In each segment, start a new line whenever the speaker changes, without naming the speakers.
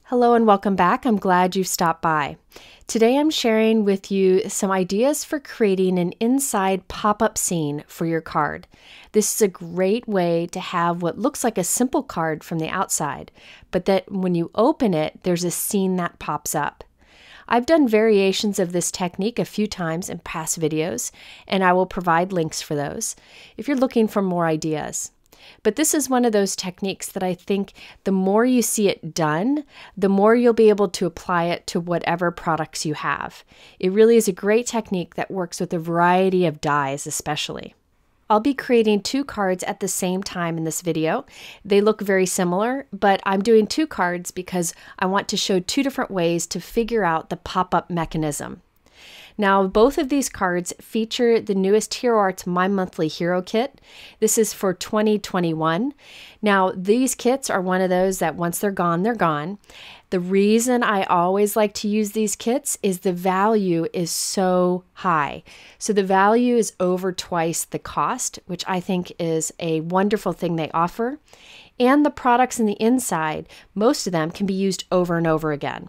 Hello and welcome back. I'm glad you've stopped by. Today I'm sharing with you some ideas for creating an inside pop-up scene for your card. This is a great way to have what looks like a simple card from the outside, but that when you open it, there's a scene that pops up. I've done variations of this technique a few times in past videos, and I will provide links for those if you're looking for more ideas. But this is one of those techniques that I think the more you see it done, the more you'll be able to apply it to whatever products you have. It really is a great technique that works with a variety of dies especially. I'll be creating two cards at the same time in this video. They look very similar, but I'm doing two cards because I want to show two different ways to figure out the pop-up mechanism. Now, both of these cards feature the newest Hero Arts My Monthly Hero Kit. This is for 2021. Now, these kits are one of those that once they're gone, they're gone. The reason I always like to use these kits is the value is so high. So the value is over twice the cost, which I think is a wonderful thing they offer. And the products in the inside, most of them can be used over and over again.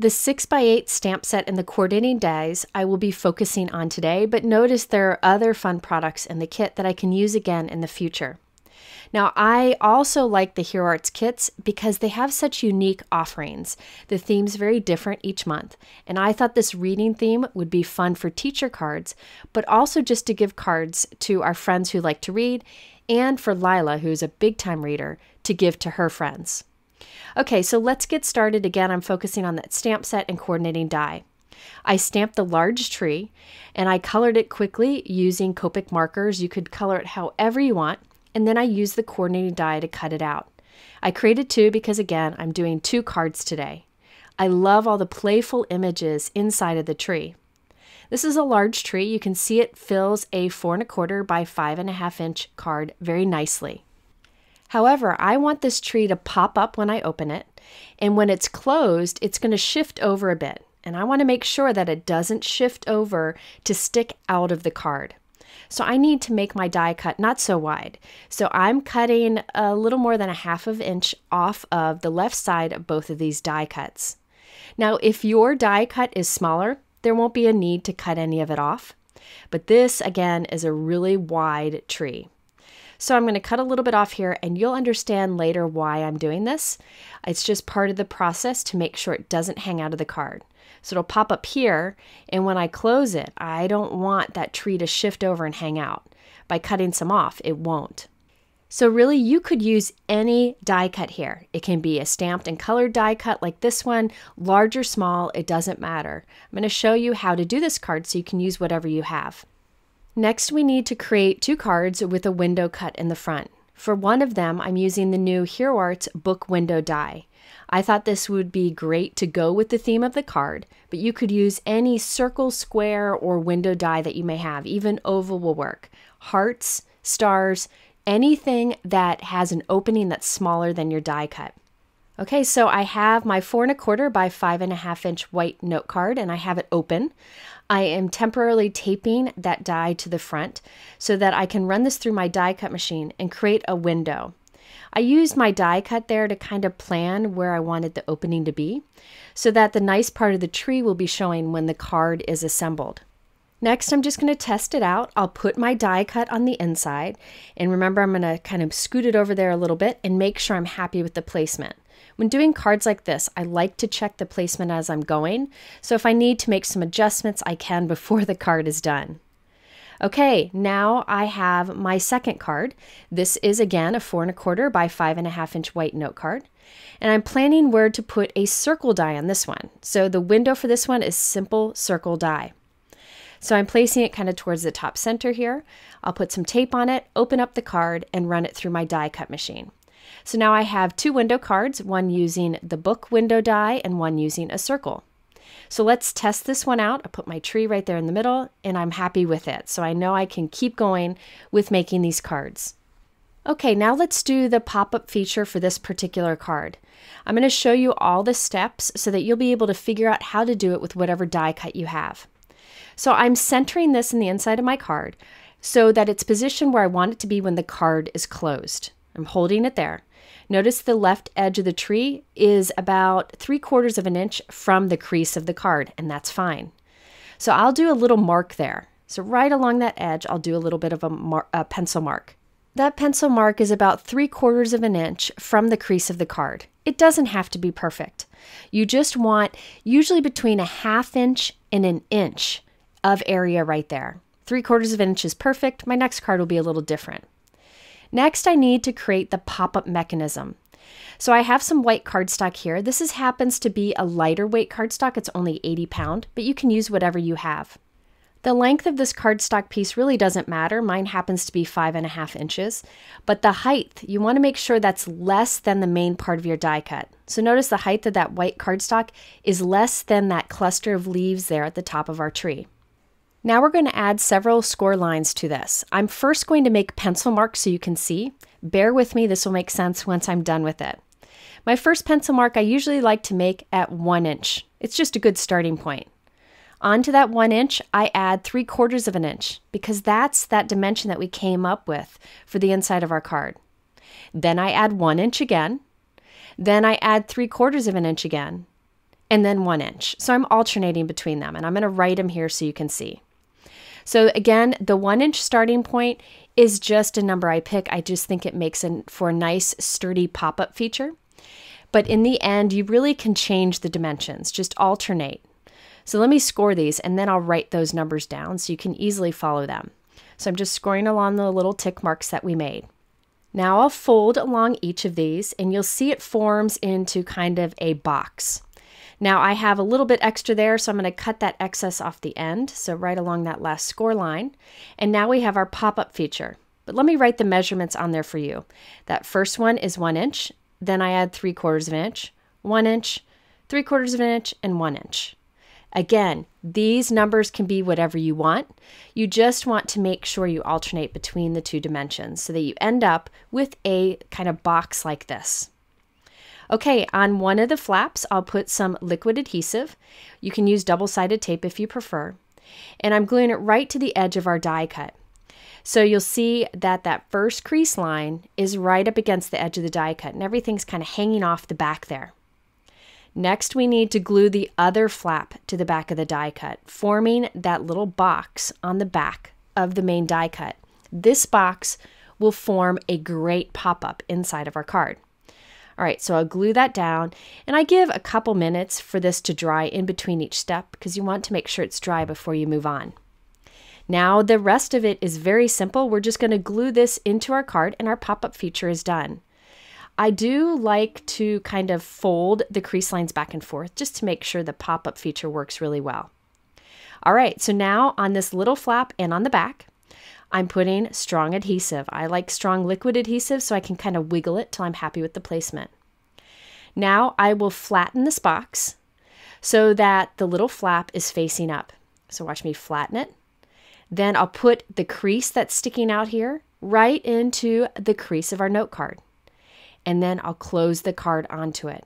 The 6x8 stamp set and the coordinating dies I will be focusing on today, but notice there are other fun products in the kit that I can use again in the future. Now, I also like the Hero Arts kits because they have such unique offerings. The theme's very different each month, and I thought this reading theme would be fun for teacher cards, but also just to give cards to our friends who like to read, and for Lila, who's a big-time reader, to give to her friends. Okay, so let's get started. Again, I'm focusing on that stamp set and coordinating die. I stamped the large tree and I colored it quickly using Copic markers. You could color it however you want, and then I used the coordinating die to cut it out. I created two because, again, I'm doing two cards today. I love all the playful images inside of the tree. This is a large tree. You can see it fills a 4 1/4 by 5.5 inch card very nicely. However, I want this tree to pop up when I open it, and when it's closed, it's going to shift over a bit, and I want to make sure that it doesn't shift over to stick out of the card. So I need to make my die cut not so wide. So I'm cutting a little more than 1/2 inch off of the left side of both of these die cuts. Now, if your die cut is smaller, there won't be a need to cut any of it off, but this, again, is a really wide tree. So I'm going to cut a little bit off here, and you'll understand later why I'm doing this. It's just part of the process to make sure it doesn't hang out of the card. So it'll pop up here, and when I close it, I don't want that tree to shift over and hang out. By cutting some off, it won't. So really, you could use any die cut here. It can be a stamped and colored die cut like this one, large or small, it doesn't matter. I'm going to show you how to do this card so you can use whatever you have. Next, we need to create two cards with a window cut in the front. For one of them, I'm using the new Hero Arts book window die. I thought this would be great to go with the theme of the card, but you could use any circle, square, or window die that you may have. Even oval will work. Hearts, stars, anything that has an opening that's smaller than your die cut. Okay, so I have my 4 1/4 by 5.5 inch white note card, and I have it open. I am temporarily taping that die to the front so that I can run this through my die cut machine and create a window. I used my die cut there to kind of plan where I wanted the opening to be so that the nice part of the tree will be showing when the card is assembled. Next, I'm just going to test it out. I'll put my die cut on the inside, and remember, I'm going to kind of scoot it over there a little bit and make sure I'm happy with the placement. When doing cards like this, I like to check the placement as I'm going, so if I need to make some adjustments, I can before the card is done. Okay, now I have my second card. This is, again, a 4 1/4 by 5.5 inch white note card, and I'm planning where to put a circle die on this one. So the window for this one is simple circle die. So I'm placing it kind of towards the top center here. I'll put some tape on it, open up the card, and run it through my die cut machine. So now I have two window cards, one using the book window die and one using a circle. So let's test this one out. I put my tree right there in the middle, and I'm happy with it. So I know I can keep going with making these cards. Okay, now let's do the pop-up feature for this particular card. I'm going to show you all the steps so that you'll be able to figure out how to do it with whatever die cut you have. So I'm centering this in the inside of my card so that it's positioned where I want it to be when the card is closed. I'm holding it there. Notice the left edge of the tree is about 3/4 of an inch from the crease of the card, and that's fine. So I'll do a little mark there. So right along that edge, I'll do a little bit of a pencil mark. That pencil mark is about 3/4 of an inch from the crease of the card. It doesn't have to be perfect. You just want usually between a 1/2 inch and an inch of area right there. 3/4 of an inch is perfect. My next card will be a little different. Next, I need to create the pop-up mechanism. So I have some white cardstock here. This happens to be a lighter weight cardstock. It's only 80 pound, but you can use whatever you have. The length of this cardstock piece really doesn't matter. Mine happens to be 5.5 inches, but the height, you want to make sure that's less than the main part of your die cut. So notice the height of that white cardstock is less than that cluster of leaves there at the top of our tree. Now we're going to add several score lines to this. I'm first going to make pencil marks so you can see. Bear with me, this will make sense once I'm done with it. My first pencil mark I usually like to make at 1 inch. It's just a good starting point. Onto that 1 inch, I add 3/4 of an inch because that's that dimension that we came up with for the inside of our card. Then I add 1 inch again. Then I add 3/4 of an inch again, and then 1 inch. So I'm alternating between them, and I'm going to write them here so you can see. So again, the 1 inch starting point is just a number I pick. I just think it makes for a nice sturdy pop-up feature. But in the end, you really can change the dimensions, just alternate. So let me score these and then I'll write those numbers down so you can easily follow them. So I'm just scoring along the little tick marks that we made. Now I'll fold along each of these and you'll see it forms into kind of a box. Now I have a little bit extra there, so I'm going to cut that excess off the end, so right along that last score line. And now we have our pop-up feature. But let me write the measurements on there for you. That first one is 1 inch, then I add 3/4 of an inch, 1 inch, 3/4 of an inch, and 1 inch. Again, these numbers can be whatever you want. You just want to make sure you alternate between the two dimensions so that you end up with a kind of box like this. Okay, on one of the flaps, I'll put some liquid adhesive. You can use double-sided tape if you prefer. And I'm gluing it right to the edge of our die cut. So you'll see that that first crease line is right up against the edge of the die cut, and everything's kind of hanging off the back there. Next, we need to glue the other flap to the back of the die cut, forming that little box on the back of the main die cut. This box will form a great pop-up inside of our card. All right, so I'll glue that down, and I give a couple minutes for this to dry in between each step because you want to make sure it's dry before you move on. Now the rest of it is very simple. We're just going to glue this into our card and our pop-up feature is done. I do like to kind of fold the crease lines back and forth just to make sure the pop-up feature works really well. All right, so now on this little flap and on the back, I'm putting strong adhesive. I like strong liquid adhesive so I can kind of wiggle it till I'm happy with the placement. Now I will flatten this box so that the little flap is facing up. So watch me flatten it. Then I'll put the crease that's sticking out here right into the crease of our note card. And then I'll close the card onto it.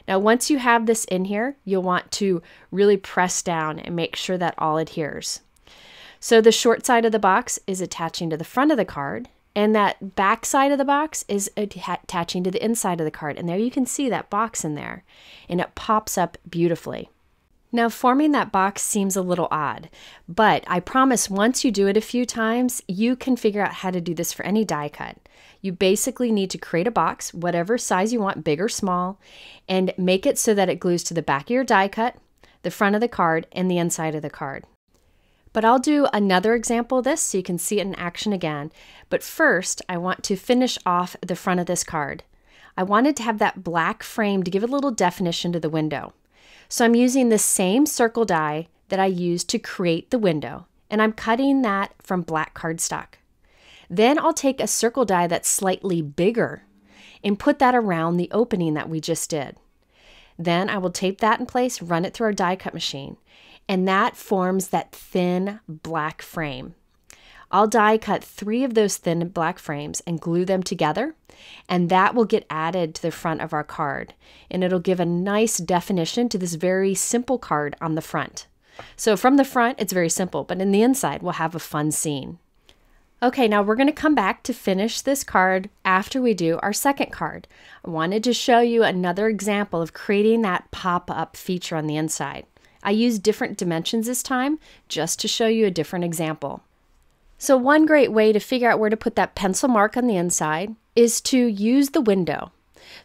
Now once you have this in here, you'll want to really press down and make sure that all adheres. So the short side of the box is attaching to the front of the card, and that back side of the box is attaching to the inside of the card. And there you can see that box in there, and it pops up beautifully. Now forming that box seems a little odd, but I promise once you do it a few times, you can figure out how to do this for any die cut. You basically need to create a box, whatever size you want, big or small, and make it so that it glues to the back of your die cut, the front of the card, and the inside of the card. But I'll do another example of this so you can see it in action again. But first, I want to finish off the front of this card. I wanted to have that black frame to give a little definition to the window. So I'm using the same circle die that I used to create the window, and I'm cutting that from black cardstock. Then I'll take a circle die that's slightly bigger and put that around the opening that we just did. Then I will tape that in place, run it through our die cut machine, and that forms that thin black frame. I'll die cut 3 of those thin black frames and glue them together, and that will get added to the front of our card, and it'll give a nice definition to this very simple card on the front. So from the front, it's very simple, but in the inside, we'll have a fun scene. Okay, now we're going to come back to finish this card after we do our second card. I wanted to show you another example of creating that pop-up feature on the inside. I used different dimensions this time just to show you a different example. So one great way to figure out where to put that pencil mark on the inside is to use the window.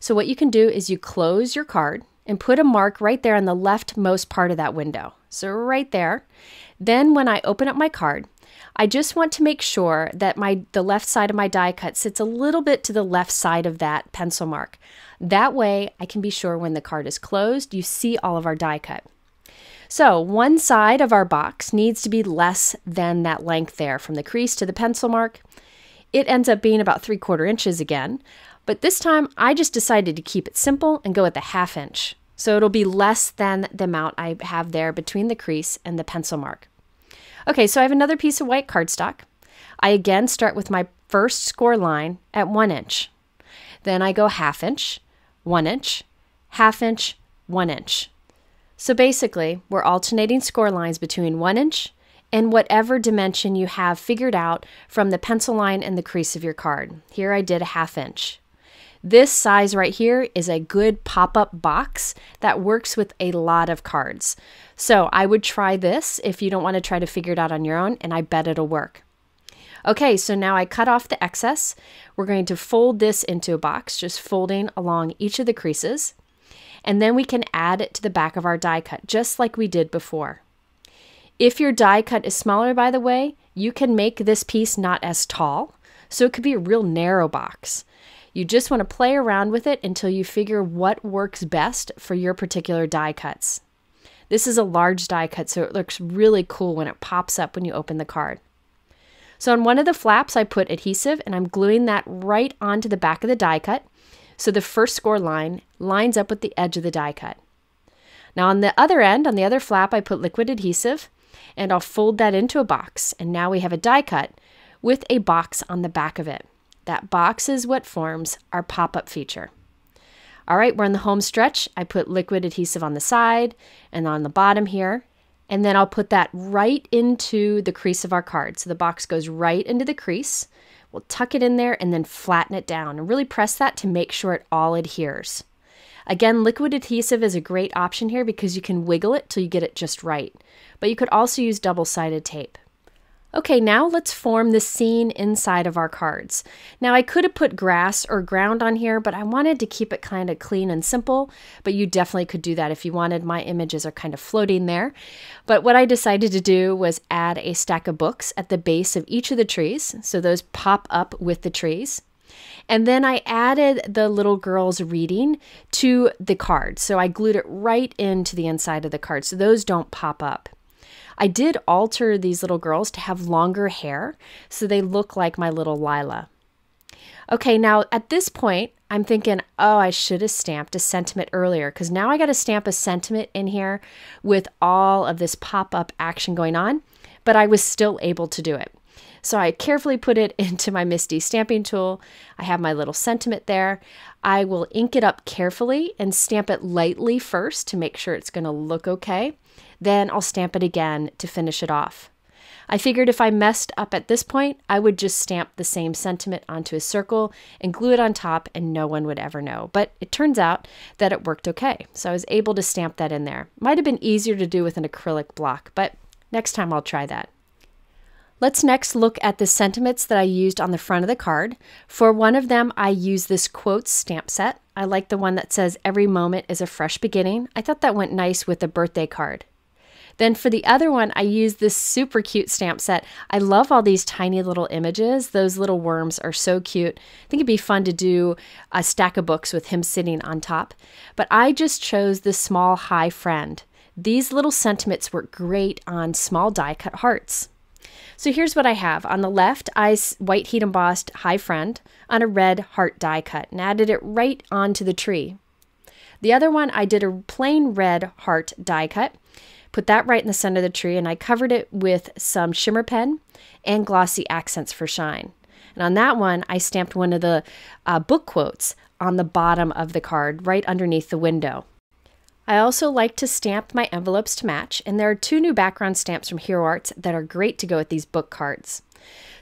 So what you can do is you close your card and put a mark right there on the leftmost part of that window. So right there. Then when I open up my card, I just want to make sure that the left side of my die cut sits a little bit to the left side of that pencil mark. That way I can be sure when the card is closed, you see all of our die cut. So one side of our box needs to be less than that length there from the crease to the pencil mark. It ends up being about 3/4 inches again, but this time I just decided to keep it simple and go with the 1/2 inch. So it'll be less than the amount I have there between the crease and the pencil mark. Okay, so I have another piece of white cardstock. I again start with my first score line at 1 inch. Then I go 1/2 inch, 1 inch, 1/2 inch, 1 inch. So basically, we're alternating score lines between 1 inch and whatever dimension you have figured out from the pencil line and the crease of your card. Here I did a 1/2 inch. This size right here is a good pop-up box that works with a lot of cards. So I would try this if you don't want to try to figure it out on your own, and I bet it'll work. Okay, so now I cut off the excess. We're going to fold this into a box, just folding along each of the creases. And then we can add it to the back of our die cut, just like we did before. If your die cut is smaller, by the way, you can make this piece not as tall, so it could be a real narrow box. You just want to play around with it until you figure what works best for your particular die cuts. This is a large die cut, so it looks really cool when it pops up when you open the card. So on one of the flaps, I put adhesive, and I'm gluing that right onto the back of the die cut, so the first score line lines up with the edge of the die cut. Now on the other end, on the other flap, I put liquid adhesive, and I'll fold that into a box, and now we have a die cut with a box on the back of it. That box is what forms our pop-up feature. All right, we're in the home stretch. I put liquid adhesive on the side and on the bottom here, and then I'll put that right into the crease of our card. So the box goes right into the crease. We'll tuck it in there and then flatten it down and really press that to make sure it all adheres. Again, liquid adhesive is a great option here because you can wiggle it till you get it just right, but you could also use double-sided tape. Okay, now let's form the scene inside of our cards. Now I could have put grass or ground on here, but I wanted to keep it kind of clean and simple, but you definitely could do that if you wanted. My images are kind of floating there. But what I decided to do was add a stack of books at the base of each of the trees, so those pop up with the trees. And then I added the little girl's reading to the card, so I glued it right into the inside of the card, so those don't pop up. I did alter these little girls to have longer hair, so they look like my little Lila. Okay, now at this point, I'm thinking, oh, I should have stamped a sentiment earlier, because now I got to stamp a sentiment in here with all of this pop-up action going on, but I was still able to do it. So I carefully put it into my MISTI stamping tool. I have my little sentiment there. I will ink it up carefully and stamp it lightly first to make sure it's going to look okay. Then I'll stamp it again to finish it off. I figured if I messed up at this point, I would just stamp the same sentiment onto a circle and glue it on top and no one would ever know. But it turns out that it worked okay. So I was able to stamp that in there. Might have been easier to do with an acrylic block, but next time I'll try that. Let's next look at the sentiments that I used on the front of the card. For one of them, I used this quotes stamp set. I like the one that says, "Every moment is a fresh beginning." I thought that went nice with a birthday card. Then for the other one, I used this super cute stamp set. I love all these tiny little images. Those little worms are so cute. I think it'd be fun to do a stack of books with him sitting on top. But I just chose this small hi friend. These little sentiments work great on small die cut hearts. So here's what I have. On the left, I white heat embossed hi friend on a red heart die cut and added it right onto the tree. The other one, I did a plain red heart die cut. Put that right in the center of the tree, and I covered it with some shimmer pen and glossy accents for shine. And on that one, I stamped one of the book quotes on the bottom of the card, right underneath the window. I also like to stamp my envelopes to match, and there are 2 new background stamps from Hero Arts that are great to go with these book cards.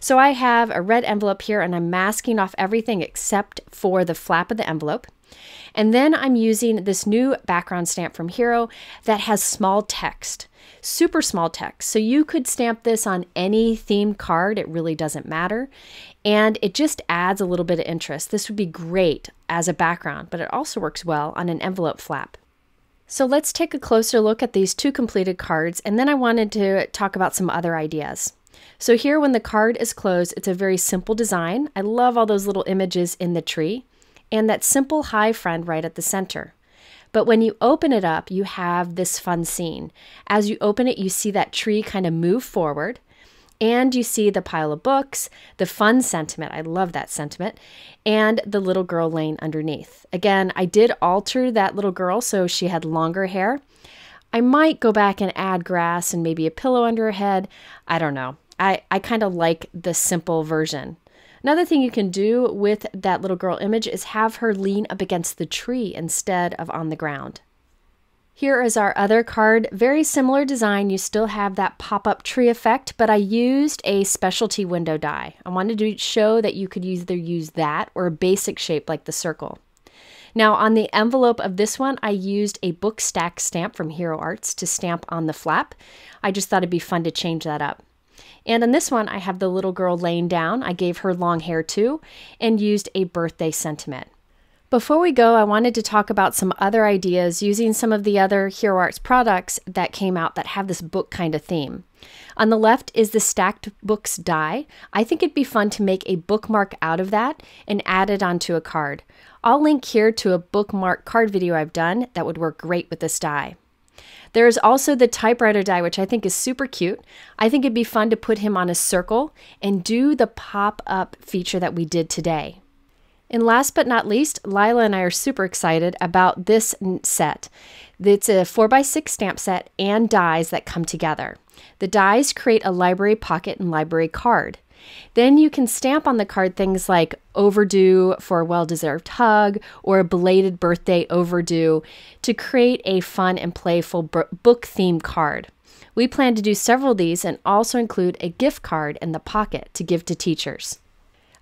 So I have a red envelope here and I'm masking off everything except for the flap of the envelope. And then I'm using this new background stamp from Hero that has small text, super small text. So you could stamp this on any themed card. It really doesn't matter. And it just adds a little bit of interest. This would be great as a background, but it also works well on an envelope flap. So let's take a closer look at these two completed cards. And then I wanted to talk about some other ideas. So here, when the card is closed, it's a very simple design. I love all those little images in the tree and that simple hi friend right at the center. But when you open it up, you have this fun scene. As you open it, you see that tree kind of move forward and you see the pile of books, the fun sentiment, I love that sentiment, and the little girl laying underneath. Again, I did alter that little girl so she had longer hair. I might go back and add grass and maybe a pillow under her head. I don't know. I kind of like the simple version. Another thing you can do with that little girl image is have her lean up against the tree instead of on the ground. Here is our other card. Very similar design. You still have that pop-up tree effect, but I used a specialty window die. I wanted to show that you could either use that or a basic shape like the circle. Now on the envelope of this one, I used a book stack stamp from Hero Arts to stamp on the flap. I just thought it'd be fun to change that up. And on this one, I have the little girl laying down. I gave her long hair too and used a birthday sentiment. Before we go, I wanted to talk about some other ideas using some of the other Hero Arts products that came out that have this book kind of theme. On the left is the stacked books die. I think it'd be fun to make a bookmark out of that and add it onto a card. I'll link here to a bookmark card video I've done that would work great with this die. There is also the typewriter die, which I think is super cute. I think it'd be fun to put him on a circle and do the pop-up feature that we did today. And last but not least, Lila and I are super excited about this set. It's a 4x6 stamp set and dies that come together. The dies create a library pocket and library card. Then you can stamp on the card things like overdue for a well-deserved hug or a belated birthday overdue to create a fun and playful book-themed card. We plan to do several of these and also include a gift card in the pocket to give to teachers.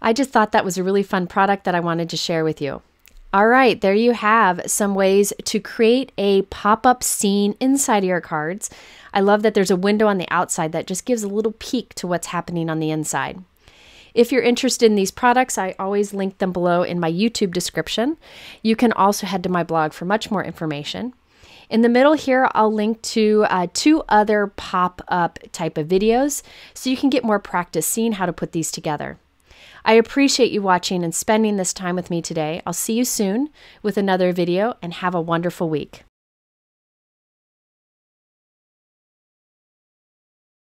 I just thought that was a really fun product that I wanted to share with you. All right, there you have some ways to create a pop-up scene inside of your cards. I love that there's a window on the outside that just gives a little peek to what's happening on the inside. If you're interested in these products, I always link them below in my YouTube description. You can also head to my blog for much more information. In the middle here, I'll link to 2 other pop-up type of videos so you can get more practice seeing how to put these together. I appreciate you watching and spending this time with me today. I'll see you soon with another video and have a wonderful week.